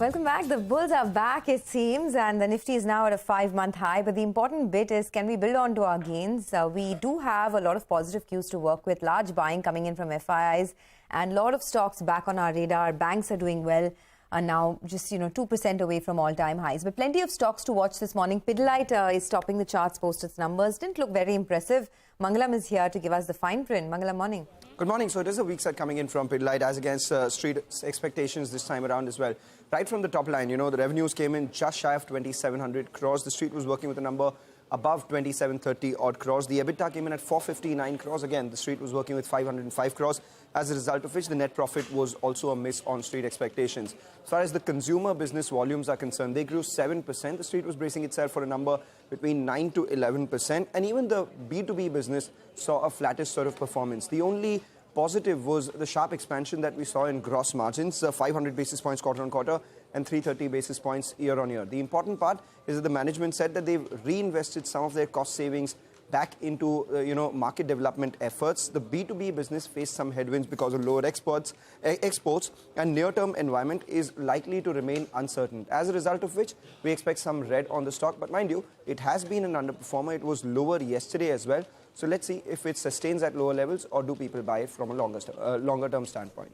Welcome back. The bulls are back, it seems, and the Nifty is now at a 5-month high. But the important bit is, can we build on to our gains? We do have a lot of positive cues to work with. Large buying coming in from FIIs and a lot of stocks back on our radar. Banks are doing well, are now just 2% away from all-time highs. But plenty of stocks to watch this morning. Pidilite is topping the charts, post its numbers. Didn't look very impressive. Mangalam is here to give us the fine print. Mangalam, morning. Good morning. So it is a weak side coming in from Pidilite as against street expectations this time around as well. Right from the top line, the revenues came in just shy of 2,700 crores. The street was working with a number above 2,730 odd crores. The EBITDA came in at 459 crores. Again, the street was working with 505 crores. As a result of which, the net profit was also a miss on street expectations. As far as the consumer business volumes are concerned, they grew 7%. The street was bracing itself for a number between 9 to 11%. And even the B2B business saw a flattish sort of performance. The only positive was the sharp expansion that we saw in gross margins, 500 basis points quarter on quarter and 330 basis points year on year. The important part is that the management said that they've reinvested some of their cost savings back into market development efforts. The B2B business faced some headwinds because of lower exports, and near-term environment is likely to remain uncertain. As a result of which, we expect some red on the stock. But mind you, it has been an underperformer. It was lower yesterday as well. So let's see if it sustains at lower levels or do people buy it from a longer-term standpoint.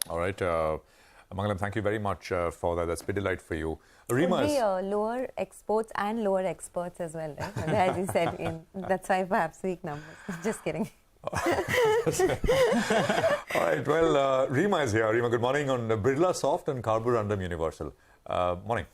All right. Mangalam, thank you very much for that. That's Pidilite for you. Rima is... lower exports and lower experts as well, right? As you said, that's why perhaps weak numbers. Just kidding. All right. Well, Rima is here. Rima, good morning on Birlasoft and Carborundum Universal. Morning.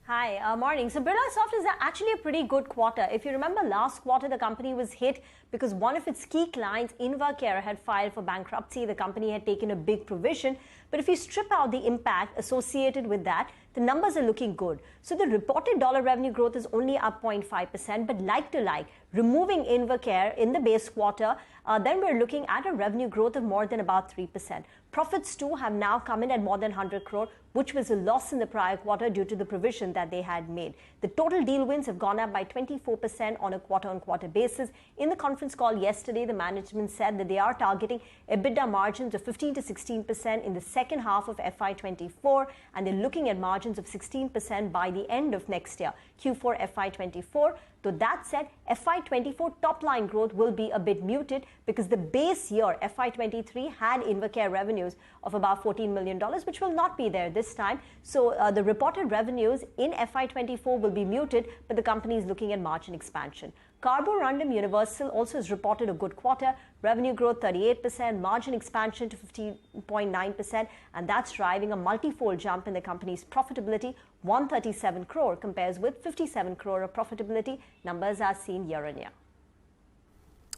Hi, morning. So Birlasoft is actually a pretty good quarter. If you remember last quarter, the company was hit because one of its key clients, Invacare, had filed for bankruptcy. The company had taken a big provision. But if you strip out the impact associated with that, the numbers are looking good. So the reported dollar revenue growth is only up 0.5%, but like to like, removing Invacare in the base quarter, then we're looking at a revenue growth of more than about 3%. Profits too have now come in at more than 100 crore, which was a loss in the prior quarter due to the provision that they had made. The total deal wins have gone up by 24% on a quarter-on-quarter basis. In the conference call yesterday, the management said that they are targeting EBITDA margins of 15 to 16% in the second half of FY24, and they're looking at margins of 16% by the end of next year, Q4 FY24. So that said, FY24 top-line growth will be a bit muted because the base year, FY23, had Invacare revenues of about $14 million, which will not be there this time. So the reported revenues in FY24 will be muted, but the company is looking at margin expansion. Carborundum Universal also has reported a good quarter. Revenue growth 38%, margin expansion to 15.9%, and that's driving a multifold jump in the company's profitability. 137 crore compares with 57 crore of profitability. Numbers are seen year on year.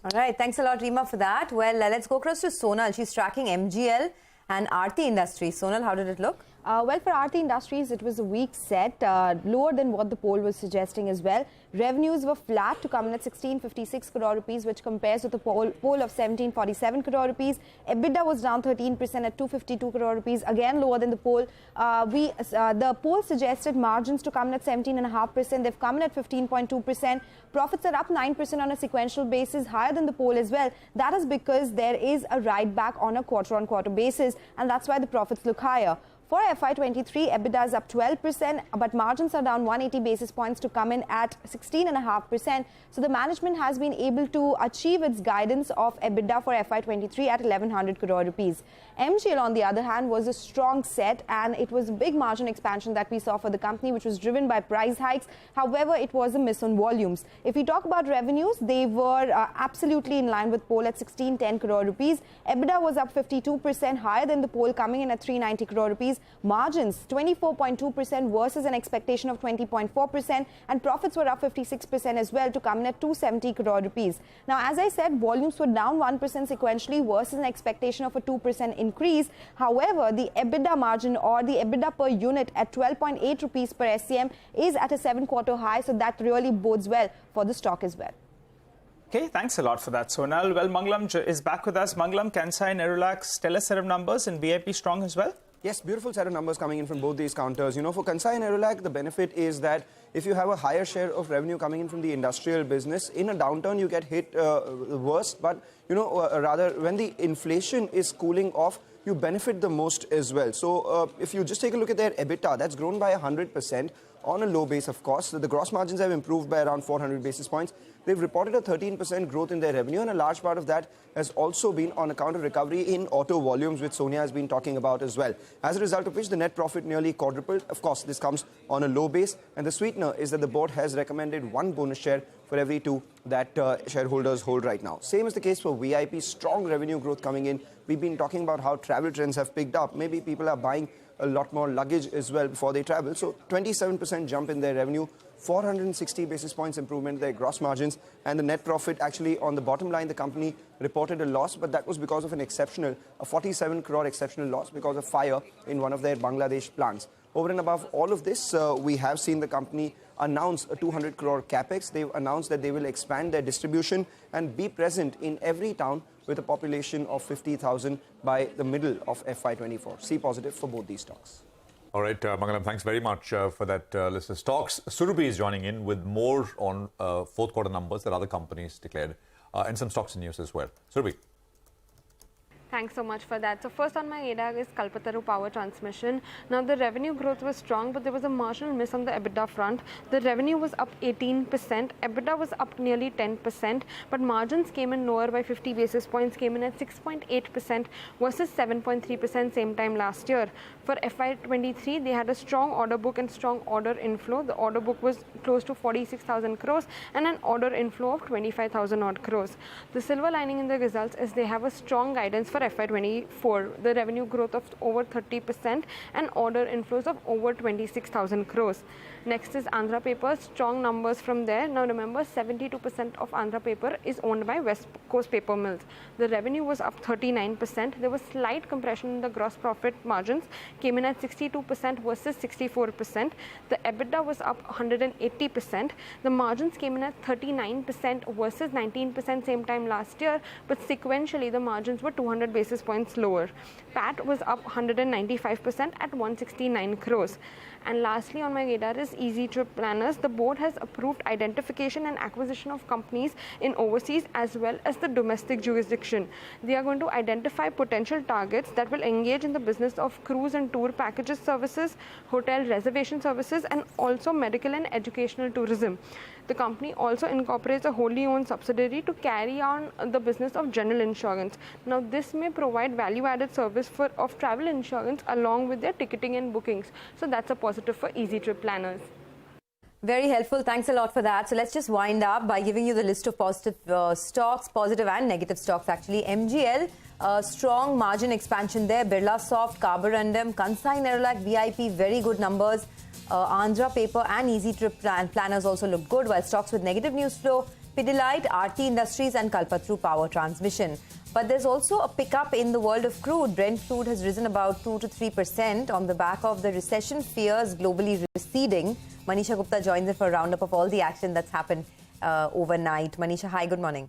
All right, thanks a lot, Rima, for that. Well, let's go across to Sonal. She's tracking MGL and Aarti Industries. Sonal, how did it look? Well, for Aarti Industries, it was a weak set, lower than what the poll was suggesting as well. Revenues were flat to come in at 1656 crore rupees, which compares with the poll of 1747 crore rupees. EBITDA was down 13% at 252 crore rupees, again lower than the poll. The poll suggested margins to come in at 17.5%. They've come in at 15.2%. Profits are up 9% on a sequential basis, higher than the poll as well. That is because there is a write back on a quarter-on-quarter basis, and that's why the profits look higher. For FY23, EBITDA is up 12%, but margins are down 180 basis points to come in at 16.5%. So the management has been able to achieve its guidance of EBITDA for FY23 at 1,100 crore rupees. MGL, on the other hand, was a strong set, and it was a big margin expansion that we saw for the company, which was driven by price hikes. However, it was a miss on volumes. If we talk about revenues, they were absolutely in line with poll at 1610 crore rupees. EBITDA was up 52%, higher than the poll, coming in at 390 crore rupees. Margins 24.2% versus an expectation of 20.4%, and profits were up 56% as well to come in at 270 crore rupees. Now, as I said, volumes were down 1% sequentially versus an expectation of a 2% increase. However, the EBITDA margin, or the EBITDA per unit, at 12.8 rupees per SCM is at a 7-quarter high, so that really bodes well for the stock as well. Okay, thanks a lot for that, Sonal. Well, Mangalam is back with us. Mangalam, Kansai, Nerolac, stellar set of numbers, and VIP strong as well. Yes, beautiful set of numbers coming in from both these counters. For Kansai and Nerolac, the benefit is that if you have a higher share of revenue coming in from the industrial business, in a downturn you get hit worse. But, rather when the inflation is cooling off, you benefit the most as well. So if you just take a look at their EBITDA, that's grown by 100% on a low base, of course. The gross margins have improved by around 400 basis points. They've reported a 13% growth in their revenue, and a large part of that has also been on account of recovery in auto volumes, which Sonia has been talking about as well. As a result of which, the net profit nearly quadrupled. Of course, this comes on a low base, and the sweetener is that the board has recommended 1 bonus share for every 2 that shareholders hold right now. Same is the case for VIP. Strong revenue growth coming in. We've been talking about how travel trends have picked up. Maybe people are buying a lot more luggage as well before they travel. So 27% jump in their revenue, 460 basis points improvement in their gross margins, and the net profit actually on the bottom line, the company reported a loss, but that was because of a 47 crore exceptional loss because of fire in one of their Bangladesh plants. Over and above all of this, we have seen the company announce a 200 crore capex. They've announced that they will expand their distribution and be present in every town with a population of 50,000 by the middle of FY24. See positive for both these stocks. All right, Mangalam, thanks very much for that list of stocks. Surabhi is joining in with more on fourth quarter numbers that other companies declared and some stocks in news as well. Surabhi. Thanks so much for that. So first on my radar is Kalpataru Power Transmission. Now the revenue growth was strong, but there was a marginal miss on the EBITDA front. The revenue was up 18%, EBITDA was up nearly 10%, but margins came in lower by 50 basis points, came in at 6.8% versus 7.3% same time last year. For FY23, they had a strong order book and strong order inflow. The order book was close to 46,000 crores and an order inflow of 25,000 odd crores. The silver lining in the results is they have a strong guidance for FY24, the revenue growth of over 30% and order inflows of over 26,000 crores. Next is Andhra Paper, strong numbers from there. Now remember, 72% of Andhra Paper is owned by West Coast Paper Mills. The revenue was up 39%. There was slight compression in the gross profit margins, came in at 62% versus 64%. The EBITDA was up 180%. The margins came in at 39% versus 19% same time last year, but sequentially the margins were 200 basis points lower. PAT was up 195% at 169 crores. And lastly on my radar is Easy Trip Planners. The board has approved identification and acquisition of companies in overseas as well as the domestic jurisdiction. They are going to identify potential targets that will engage in the business of cruise and tour packages services, hotel reservation services, and also medical and educational tourism. The company also incorporates a wholly owned subsidiary to carry on the business of general insurance. Now, this may provide value-added service of travel insurance along with their ticketing and bookings. So that's a positive for Easy Trip Planners. Very helpful. Thanks a lot for that. So let's just wind up by giving you the list of positive stocks, positive and negative stocks actually. MGL, strong margin expansion there. Birlasoft, Carborundum, Kansai, Nerolac, VIP, very good numbers. Andhra Paper and Easy Trip Planners also look good, while stocks with negative news flow, Pidilite, Aarti Industries and Kalpataru Power Transmission. But there's also a pickup in the world of crude. Brent crude has risen about 2 to 3% on the back of the recession fears globally receding. Manisha Gupta joins in for a roundup of all the action that's happened overnight. Manisha, hi, good morning.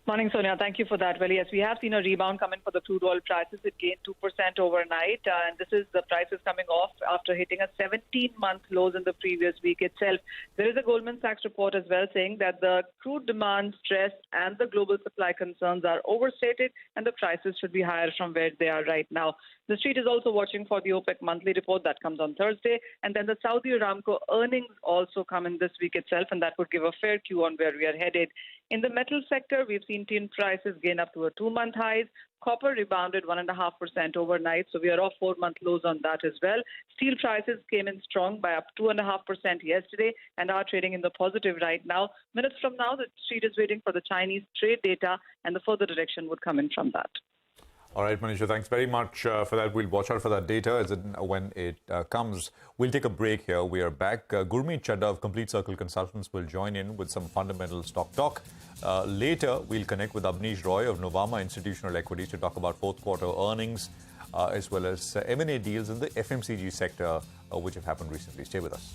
Morning, Sonia. Thank you for that. Well, yes, we have seen a rebound come in for the crude oil prices. It gained 2% overnight, and this is the prices coming off after hitting a 17-month lows in the previous week itself. There is a Goldman Sachs report as well saying that the crude demand stress and the global supply concerns are overstated, and the prices should be higher from where they are right now. The street is also watching for the OPEC monthly report that comes on Thursday, and then the Saudi Aramco earnings also come in this week itself, and that would give a fair cue on where we are headed. In the metal sector, we've seen tin prices gain up to a 2-month highs. Copper rebounded 1.5% overnight, so we are off 4-month lows on that as well. Steel prices came in strong by up 2.5% yesterday and are trading in the positive right now. Minutes from now, the street is waiting for the Chinese trade data, and the further direction would come in from that. All right, Manisha, thanks very much for that. We'll watch out for that data as when it comes. We'll take a break here. We are back. Gurmeet Chadda of Complete Circle Consultants will join in with some fundamental stock talk. Later, we'll connect with Abneesh Roy of Novama Institutional Equities to talk about fourth quarter earnings as well as M&A deals in the FMCG sector which have happened recently. Stay with us.